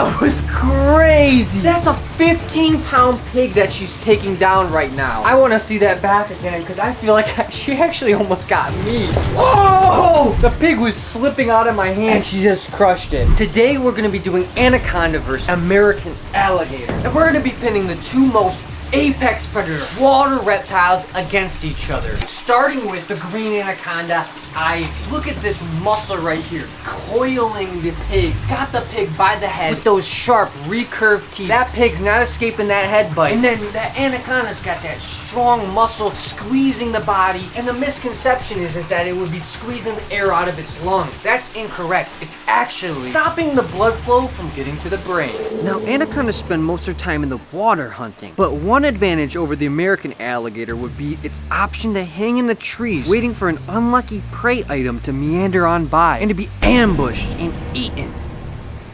That was crazy. That's a 15-pound pig that she's taking down right now. I want to see that back again because I feel like she actually almost got me. Whoa! The pig was slipping out of my hand and she just crushed it. Today we're going to be doing Anaconda versus American Alligator. And we're going to be pinning the two most apex predators, water reptiles, against each other. Starting with the green anaconda, Ivy. Look at this muscle right here, coiling the pig. Got the pig by the head with those sharp, recurved teeth. That pig's not escaping that head bite. And then that anaconda's got that strong muscle squeezing the body. And the misconception is that it would be squeezing the air out of its lungs. That's incorrect. It's actually stopping the blood flow from getting to the brain. Now, anacondas spend most of their time in the water hunting, but one advantage over the American alligator would be its option to hang in the trees, waiting for an unlucky prey item to meander on by and to be ambushed and eaten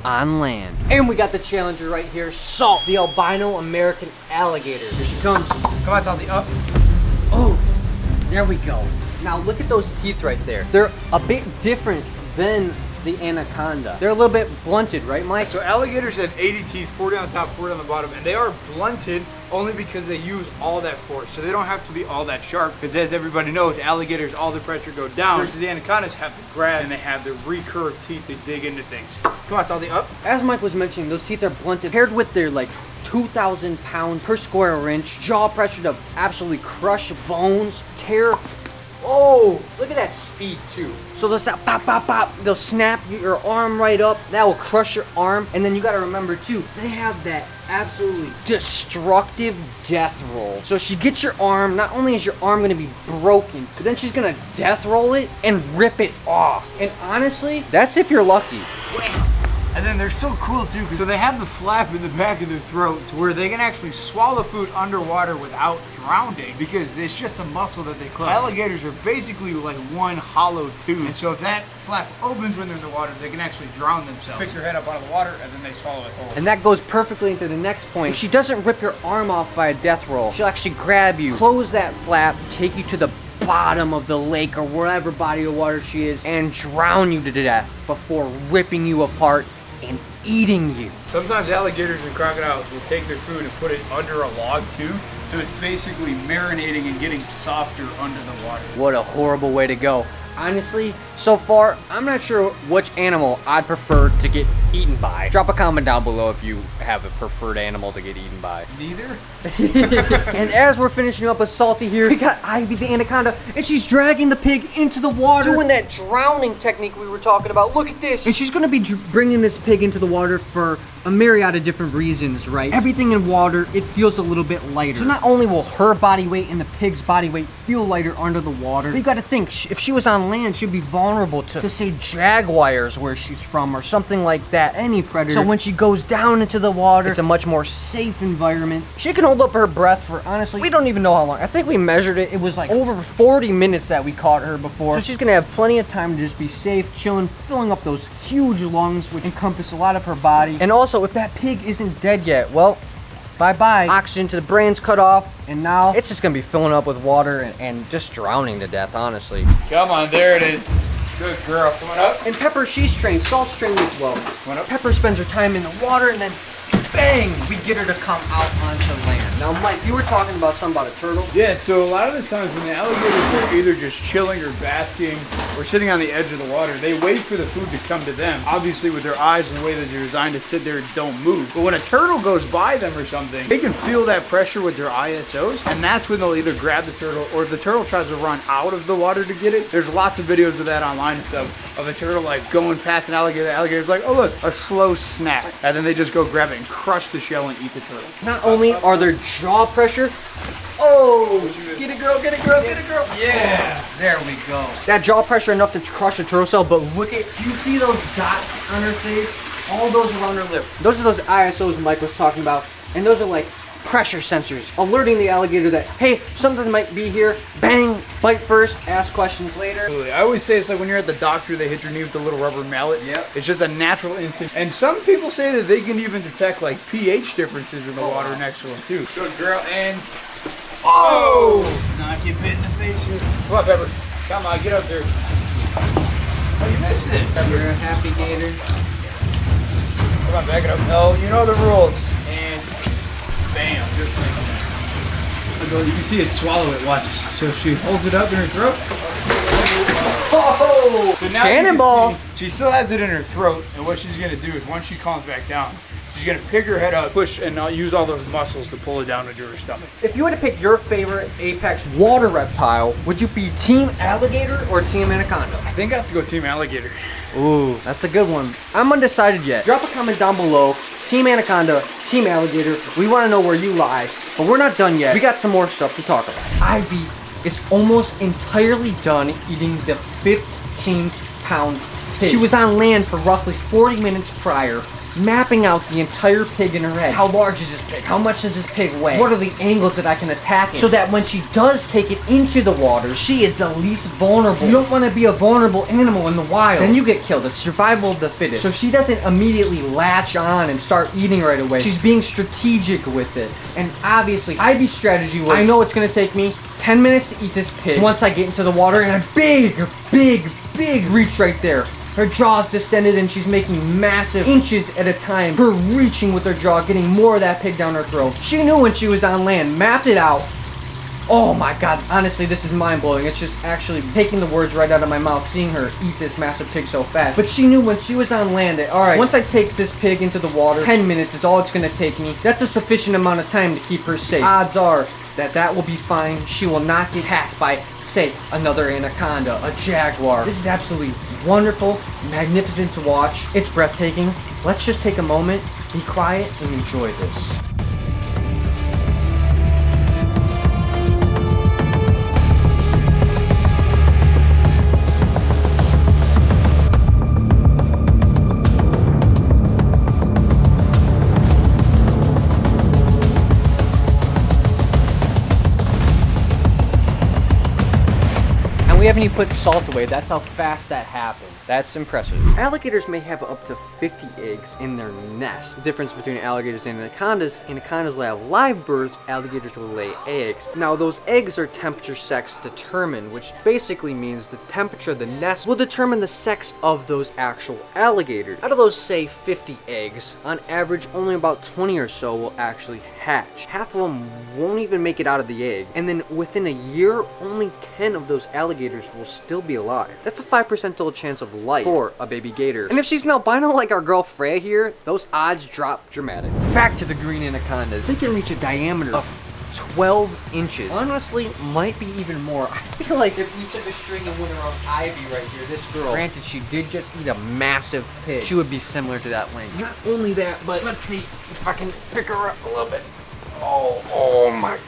on land. And we got the challenger right here, Salt, the albino American alligator. Here she comes. Come on, Salty, up. Oh, there we go. Now look at those teeth right there. They're a bit different than the anaconda. They're a little bit blunted, right, Mike? So alligators have 80 teeth, 40 on the top, 40 on the bottom, and they are blunted only because they use all that force. So they don't have to be all that sharp, because as everybody knows, alligators, all the pressure go down, versus the anacondas have to grab and they have the recurved teeth to dig into things. Come on, Salty, up. As Mike was mentioning, those teeth are blunted, paired with their 2,000 pounds per square inch jaw pressure to absolutely crush bones, tear. Oh, look at that speed too. So they'll snap, pop, pop, pop. They'll snap your arm right up. That will crush your arm. And then you got to remember too, they have that absolutely destructive death roll. So she gets your arm. Not only is your arm going to be broken, but then she's going to death roll it and rip it off. And honestly, that's if you're lucky. And then they're so cool too, so they have the flap in the back of their throat to where they can actually swallow food underwater without drowning, because it's just a muscle that they clutch. Alligators are basically like one hollow tube, and so if that flap opens when they're in the water, they can actually drown themselves. Pick their head up out of the water and then they swallow it whole. And that goes perfectly into the next point. If she doesn't rip your arm off by a death roll, she'll actually grab you, close that flap, take you to the bottom of the lake or wherever body of water she is, and drown you to death before ripping you apart and eating you. Sometimes alligators and crocodiles will take their food and put it under a log too, so it's basically marinating and getting softer under the water. What a horrible way to go. Honestly, so far, I'm not sure which animal I'd prefer to get eaten by. Drop a comment down below if you have a preferred animal to get eaten by. Neither. And as we're finishing up with Salty here, we got Ivy the anaconda, and she's dragging the pig into the water, doing that drowning technique we were talking about. Look at this. And she's gonna be bringing this pig into the water for a myriad of different reasons, right? Everything in water, it feels a little bit lighter. So not only will her body weight and the pig's body weight feel lighter under the water, but you gotta think, if she was on land, she'd be vulnerable to say, jaguars where she's from or something like that, any predator. So when she goes down into the water, it's a much more safe environment. She can hold up her breath for, honestly, we don't even know how long. I think we measured it. It was like over 40 minutes that we caught her before. So she's gonna have plenty of time to just be safe, chilling, filling up those huge lungs, which encompass a lot of her body. And also, if that pig isn't dead yet, well, bye-bye. Oxygen to the brain's cut off, and now it's just gonna be filling up with water and just drowning to death, honestly. Come on, there it is. Good girl, come on up. And Pepper, she's trained, Salt's trained as well. Come on up. Pepper spends her time in the water, and then bang, we get her to come out onto land. Now, Mike, you were talking about something about a turtle. Yeah, so a lot of the times when the alligators are either just chilling or basking or sitting on the edge of the water, they wait for the food to come to them. Obviously, with their eyes and the way that they're designed to sit there and don't move. But when a turtle goes by them or something, they can feel that pressure with their ISOs, and that's when they'll either grab the turtle, or if the turtle tries to run out of the water to get it. There's lots of videos of that online and stuff, of a turtle like going past an alligator. The alligator's like, oh look, a slow snap. And then they just go grab it and crush the shell and eat the turtle. Not only are their jaw pressure, oh, get it girl, get it girl, get it girl. Yeah, there we go. That jaw pressure enough to crush a turtle cell, but look at, do you see those dots on her face? All those around her lip. Those are those ISOs Mike was talking about, and those are like pressure sensors, alerting the alligator that, hey, something might be here. Bang, bite first, ask questions later. I always say it's like when you're at the doctor, they hit your knee with the little rubber mallet. Yep. It's just a natural instinct. And some people say that they can even detect like pH differences in the water next to them too. Good girl, and oh! Not get bit in the face here. Come on, Pepper. Come on, get up there. Oh, you missed it. You're a happy gator. Come on, back it up. No, you know the rules. And bam, just like that. You can see it swallow it, watch. So she holds it up in her throat. Oh! So now Cannonball! She still has it in her throat, and what she's gonna do is once she calms back down, she's gonna pick her head up, push, and use all those muscles to pull it down into her stomach. If you had to pick your favorite apex water reptile, would you be team alligator or team anaconda? I think I have to go team alligator. Ooh, that's a good one. I'm undecided yet. Drop a comment down below. Team anaconda, team alligator. We want to know where you lie, but we're not done yet. We got some more stuff to talk about. Ivy is almost entirely done eating the 15-pound pig. She was on land for roughly 40 minutes prior, mapping out the entire pig in her head. How large is this pig? How much does this pig weigh? What are the angles that I can attack it? So that when she does take it into the water, she is the least vulnerable. You don't want to be a vulnerable animal in the wild. Then you get killed. It's survival of the fittest. So she doesn't immediately latch on and start eating right away. She's being strategic with it. And obviously, Ivy's strategy was, I know it's going to take me 10 minutes to eat this pig once I get into the water, and a big reach right there. Her jaw's distended and she's making massive inches at a time. Her reaching with her jaw, getting more of that pig down her throat. She knew when she was on land, mapped it out. Oh my God, honestly, this is mind-blowing. It's just actually taking the words right out of my mouth, seeing her eat this massive pig so fast. But she knew when she was on land that, all right, once I take this pig into the water, 10 minutes is all it's gonna take me. That's a sufficient amount of time to keep her safe. Odds are that will be fine. She will not get attacked by, say, another anaconda, a jaguar. This is absolutely wonderful, magnificent to watch. It's breathtaking. Let's just take a moment, be quiet, and enjoy this. We haven't even put salt away. That's how fast that happened. That's impressive. Alligators may have up to 50 eggs in their nest. The difference between alligators and anacondas will have live births, alligators will lay eggs. Now those eggs are temperature sex determined, which basically means the temperature of the nest will determine the sex of those actual alligators. Out of those, say, 50 eggs, on average only about 20 or so will actually hatch. Half of them won't even make it out of the egg, and then within a year, only 10 of those alligators will still be alive. That's a 5% chance of life for a baby gator. And if she's an albino like our girl Freya here, those odds drop dramatic. Back to the green anacondas. They can reach a diameter of 12 inches. Honestly, might be even more. I feel like if you took a string and went around Ivy right here, this girl, granted she did just eat a massive pig, she would be similar to that length. Not only that, but let's see if I can pick her up a little bit. Oh my.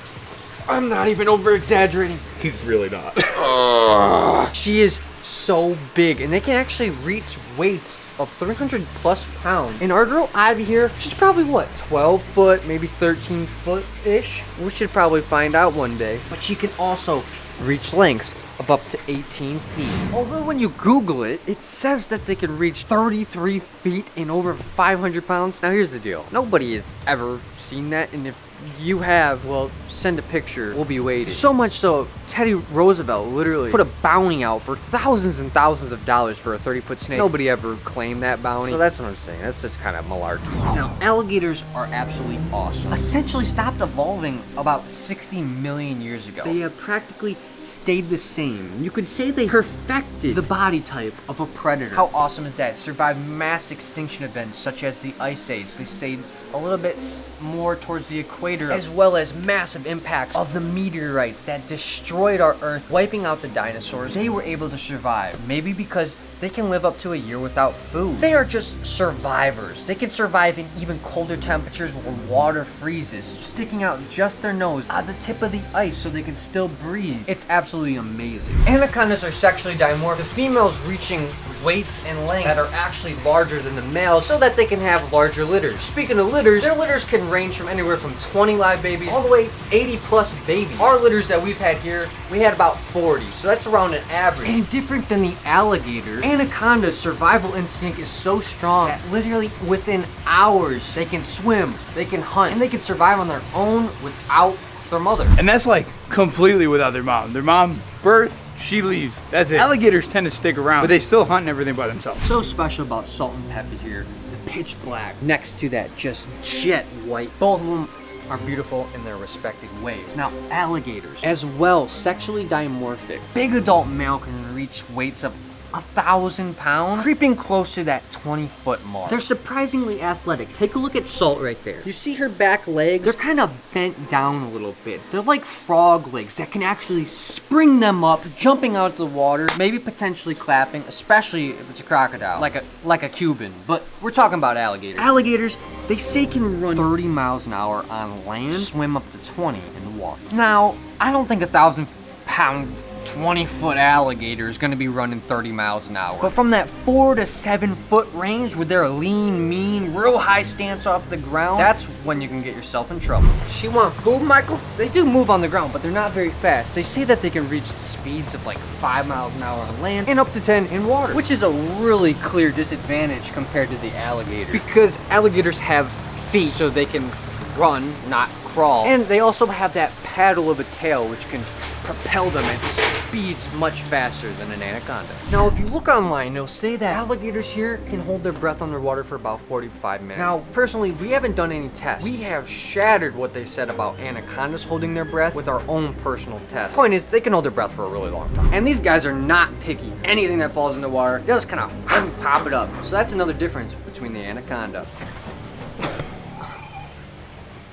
I'm not even over exaggerating. He's really not. She is so big, and they can actually reach weights of 300 plus pounds. And our girl Ivy here, she's probably what, 12 foot, maybe 13 foot-ish? We should probably find out one day. But she can also reach lengths of up to 18 feet. Although when you Google it, it says that they can reach 33 feet and over 500 pounds. Now here's the deal. Nobody has ever seen that, and if you have, well, send a picture. We'll be waiting. So much so, Teddy Roosevelt literally put a bounty out for thousands and thousands of dollars for a 30-foot snake. Nobody ever claimed that bounty. So that's what I'm saying. That's just kind of malarkey. Now, alligators are absolutely awesome. Essentially stopped evolving about 60 million years ago. They have practically stayed the same. You could say they perfected the body type of a predator. How awesome is that? Survived mass extinction events such as the Ice Age. They stayed a little bit more towards the equator, as well as massive impacts of the meteorites that destroyed our Earth, wiping out the dinosaurs. They were able to survive, maybe because they can live up to a year without food. They are just survivors. They can survive in even colder temperatures where water freezes, sticking out just their nose at the tip of the ice so they can still breathe. It's absolutely amazing. Anacondas are sexually dimorph, the females reaching weights and lengths that are actually larger than the males so that they can have larger litters. Speaking of litters, their litters can range from anywhere from 20 live babies all the way 80 plus babies. Our litters that we've had here, we had about 40, so that's around an average. And different than the alligator, anaconda's survival instinct is so strong that literally within hours they can swim, they can hunt, and they can survive on their own without their mother. And that's like completely without their mom. Their mom birth, she leaves. That's it. Alligators tend to stick around, but they still hunt and everything by themselves. So special about Salt and Pepper here. The pitch black next to that just jet white. Both of them are beautiful in their respective ways. Now, alligators, as well, sexually dimorphic. Big adult male can reach weights of 1,000 pounds, creeping close to that 20-foot mark. They're surprisingly athletic. Take a look at Salt right there. You see her back legs? They're kind of bent down a little bit. They're like frog legs that can actually spring them up, jumping out of the water, maybe potentially clapping, especially if it's a crocodile, like a Cuban. But we're talking about alligators. Alligators, they say can run 30 miles an hour on land, swim up to 20 in the water. Now, I don't think 1,000-pound 20-foot alligator is going to be running 30 miles an hour. But from that 4 to 7 foot range with their lean, mean, real high stance off the ground, that's when you can get yourself in trouble. She want food, Michael? They do move on the ground, but they're not very fast. They say that they can reach speeds of like 5 miles an hour on land and up to 10 in water, which is a really clear disadvantage compared to the alligator. Because alligators have feet, so they can run, not crawl. And they also have that paddle of a tail, which can propel them at speeds much faster than an anaconda. Now, if you look online, they'll say that alligators here can hold their breath underwater for about 45 minutes. Now, personally, we haven't done any tests. We have shattered what they said about anacondas holding their breath with our own personal tests. Point is, they can hold their breath for a really long time. And these guys are not picky. Anything that falls in the water, they just kind of pop it up. So that's another difference between the anaconda.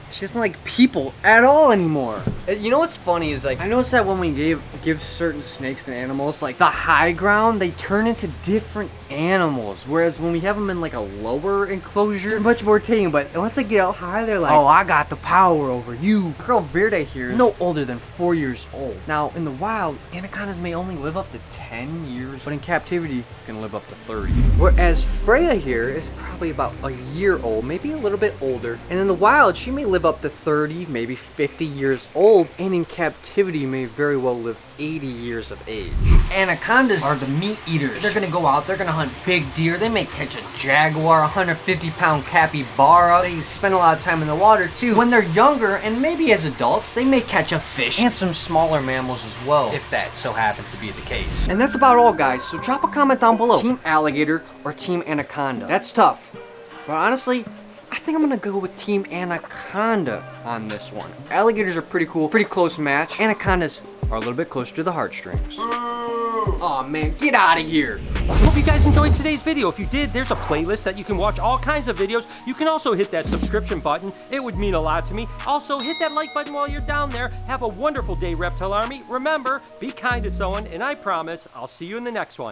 She doesn't like people at all anymore. You know what's funny is, like, I noticed that when we give certain snakes and animals like the high ground, they turn into different animals. Whereas when we have them in like a lower enclosure, they're much more tame. But once they get out high, they're like, oh, I got the power over you. Girl Verde here is no older than 4 years old. Now, in the wild, anacondas may only live up to 10 years, but in captivity, can live up to 30. Whereas Freya here is probably about a year old, maybe a little bit older. And in the wild, she may live up to 30, maybe 50 years old, and in captivity may very well live 80 years of age. Anacondas are the meat eaters. They're gonna go out, they're gonna hunt big deer, they may catch a jaguar, 150-pound capybara. They spend a lot of time in the water too. When they're younger, and maybe as adults, they may catch a fish and some smaller mammals as well, if that so happens to be the case. And that's about all, guys, so drop a comment down below. Team alligator or team anaconda? That's tough, but honestly, I think I'm gonna go with Team Anaconda on this one. Alligators are pretty cool, pretty close match. Anacondas are a little bit closer to the heartstrings. Oh man, get out of here. Hope you guys enjoyed today's video. If you did, there's a playlist that you can watch all kinds of videos. You can also hit that subscription button. It would mean a lot to me. Also, hit that like button while you're down there. Have a wonderful day, Reptile Army. Remember, be kind to someone, and I promise I'll see you in the next one.